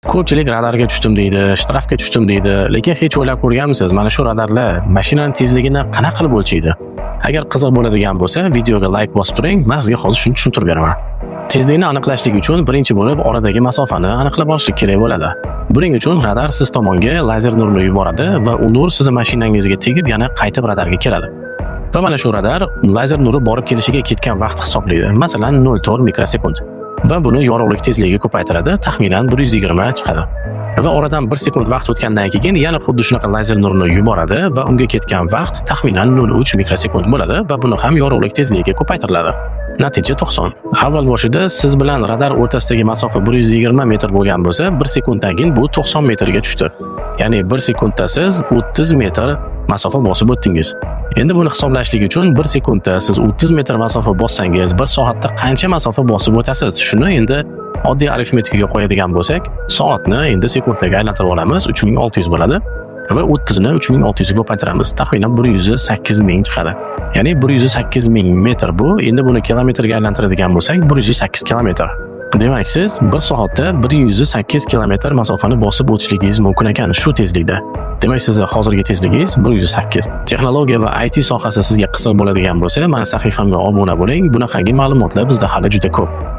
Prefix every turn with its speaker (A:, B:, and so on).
A: Ko'pchilik radarga tushdim deydi, shtrafga tushdim deydi, lekin hech o'ylab ko'rganmisiz, mana shu radarlar mashinaning tezligini qanaqa qilib o'lchaydi? Agar qiziq bo'ladigan bo'lsa, videoga like bosib turing, men sizga hozir shuni tushuntirib beraman. Tezlikni aniqlashlik uchun birinchi bo'lib oradagi masofani aniqlab olishlik kerak bo'ladi. Buning uchun radar siz tomonga lazer nurini yuboradi va u nur sizning mashinangizga tegib, yana qaytib radarga keladi. Va mana shu radar lazer nuri borib kelishiga ketgan vaqt hisoblaydi. Masalan, 0.4 mikrosekund. Va buni yorug'lik tezligiga ko'paytiradi, taxminan 120 chiqadi. Va oradan 1 sekund vaqt o'tgandan keyin yana xuddi shunaqa lazer nurini yuboradi va unga ketgan vaqt taxminan 0.3 mikrosekund bo'ladi va buni ham yorug'lik tezligiga ko'paytiriladi. Natija 90. Avval boshida siz bilan radar o'rtasidagi masofa 120 metr bo'lgan bo'lsa, 1 sekunddan keyin bu 90 metrga tushdi. Ya'ni 1 sekundda siz 30 metr masofa bosib o'tdingiz. Endi buni hisoblashlik uchun 1 sekundda siz 30 metr masofa bossangiz, 1 soatda qancha masofa bosib o'tasiz? Shuni endi oddiy arifmetikaga qo'yadigan bo'lsak, soatni endi sekundlarga aylantirib olamiz, 3600 bo'ladi. Va 30 ni 3600 ga ko'paytiramiz. Taxminan 108 ming chiqadi. Ya'ni 108 ming metr bu. Endi buni kilometrga aylantiradigan bo'lsak, 108 kilometr. Demak, siz 1 soatda 108 kilometr masofani bosib o'tishligingiz mumkin ekan shu tezlikda. Demak, sizning hozirgi tezligingiz 108. Texnologiya va IT sohasi sizga qiziq bo'ladigan bo'lsa, mana sahifamga obuna bo'ling. Bunaqangi ma'lumotlar bizda hali juda ko'p.